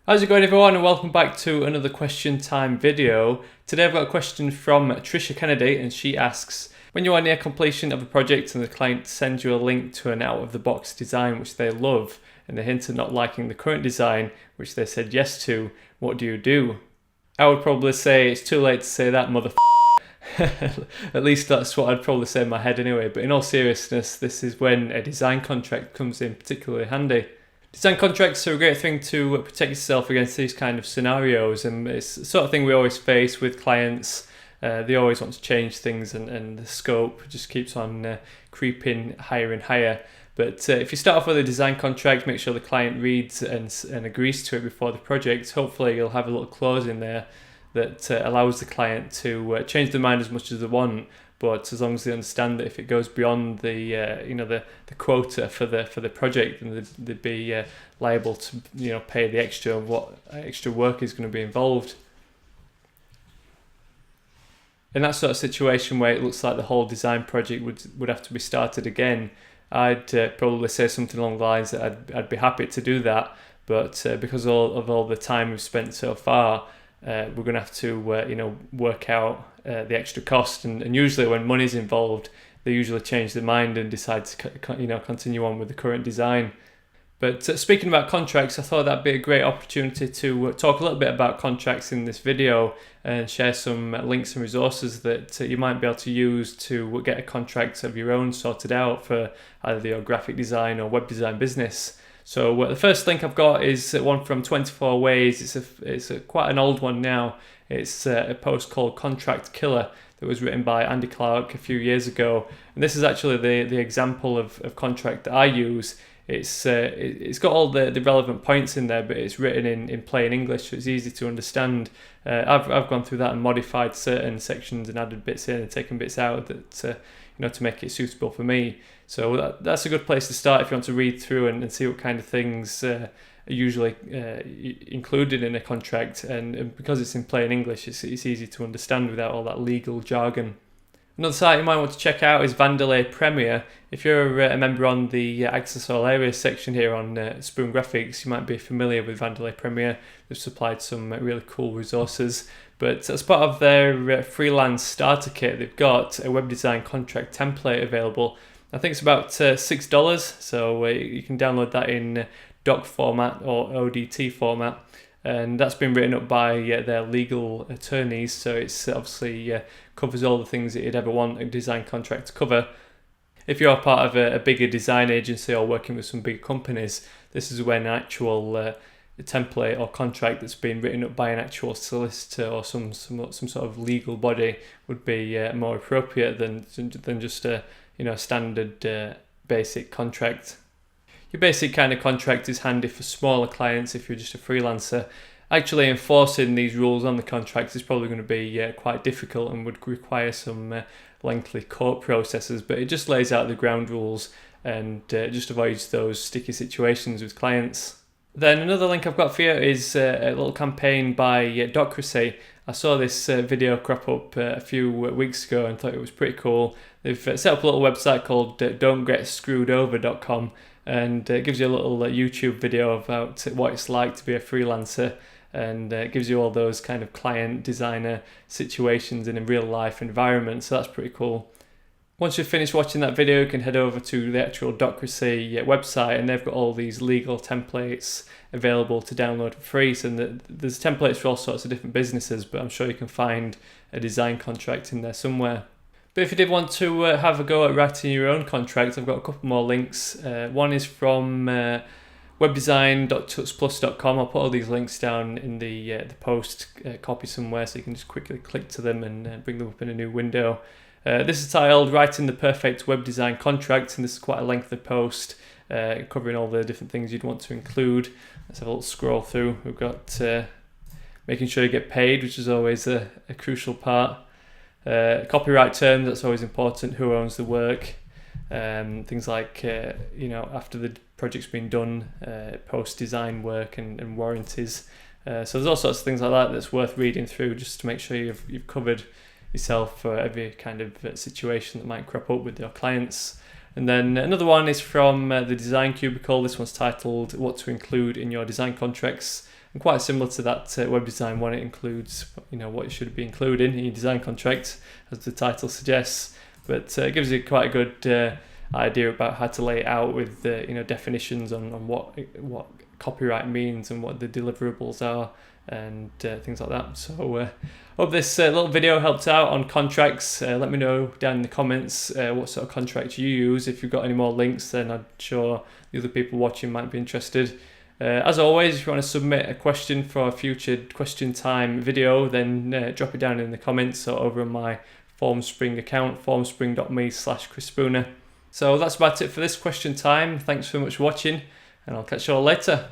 How's it going, everyone, and welcome back to another question time video. Today I've got a question from Tricia Kennedy, and she asks, when you are near completion of a project and the client sends you a link to an out-of-the-box design which they love and they hint at not liking the current design which they said yes to, what do you do? I would probably say it's too late to say that, At least that's what I'd probably say in my head anyway, but in all seriousness, this is when a design contract comes in particularly handy. Design contracts are a great thing to protect yourself against these kind of scenarios, and it's the sort of thing we always face with clients. They always want to change things, and the scope just keeps on creeping higher and higher. But if you start off with a design contract, make sure the client reads and agrees to it before the project. Hopefully you'll have a little clause in there that allows the client to change their mind as much as they want, but as long as they understand that if it goes beyond the quota for the project, then they'd be liable to pay the extra what extra work is going to be involved. In that sort of situation where it looks like the whole design project would have to be started again, I'd probably say something along the lines that I'd be happy to do that, but because of all the time we've spent so far, we're going to have to work out the extra cost, and usually when money's involved, they usually change their mind and decide to continue on with the current design. But speaking about contracts, I thought that'd be a great opportunity to talk a little bit about contracts in this video and share some links and resources that you might be able to use to get a contract of your own sorted out for either your graphic design or web design business. So the first link I've got is one from 24 Ways. It's quite an old one now. It's a post called Contract Killer that was written by Andy Clark a few years ago. And this is actually the example of contract that I use. It's got all the relevant points in there, but it's written in plain English, so it's easy to understand. I've gone through that and modified certain sections and added bits in and taken bits out that to make it suitable for me. So that's a good place to start if you want to read through and see what kind of things are usually included in a contract. And because it's in plain English, it's easy to understand without all that legal jargon. Another site you might want to check out is Vandelay Premier. If you're a member on the Access All Areas section here on Spoon Graphics, you might be familiar with Vandelay Premier. They've supplied some really cool resources. But as part of their freelance starter kit, they've got a web design contract template available. I think it's about $6, so you can download that in doc format or ODT format. And that's been written up by their legal attorneys, so it's obviously covers all the things that you'd ever want a design contract to cover. If you're part of a bigger design agency or working with some big companies, this is when an actual template or contract that's been written up by an actual solicitor or some sort of legal body would be more appropriate than just a standard basic contract. Your basic kind of contract is handy for smaller clients if you're just a freelancer. Actually enforcing these rules on the contracts is probably going to be quite difficult and would require some lengthy court processes, but it just lays out the ground rules and just avoids those sticky situations with clients. Then another link I've got for you is a little campaign by Docracy. I saw this video crop up a few weeks ago and thought it was pretty cool. They've set up a little website called don'tgetscrewedover.com, and it gives you a little YouTube video about what it's like to be a freelancer, and it gives you all those kind of client designer situations in a real life environment, so that's pretty cool. Once you've finished watching that video, you can head over to the actual Docracy website, and they've got all these legal templates available to download for free. So there's templates for all sorts of different businesses, but I'm sure you can find a design contract in there somewhere. But if you did want to have a go at writing your own contract, I've got a couple more links. One is from webdesign.tuxplus.com. I'll put all these links down in the post copy somewhere, so you can just quickly click to them and bring them up in a new window. This is titled Writing the Perfect Web Design Contract, and this is quite a lengthy post covering all the different things you'd want to include. Let's have a little scroll through. We've got making sure you get paid, which is always a crucial part. Copyright terms, that's always important. Who owns the work? Things like after the project's been done, post-design work and warranties. So there's all sorts of things like that that's worth reading through just to make sure you've covered yourself for every kind of situation that might crop up with your clients. And then another one is from the Design Cubicle. This one's titled What to Include in Your Design Contracts. And quite similar to that web design one, it includes what you should be including in your design contract, as the title suggests. But it gives you quite a good idea about how to lay it out with definitions on what copyright means and what the deliverables are and things like that. So hope this little video helped out on contracts. Let me know down in the comments what sort of contract you use. If you've got any more links, then I'm sure the other people watching might be interested. As always, if you want to submit a question for a future question time video, then drop it down in the comments or over on my FormSpring account, formspring.me/Chris Spooner. So that's about it for this question time. Thanks so much for watching, and I'll catch you all later.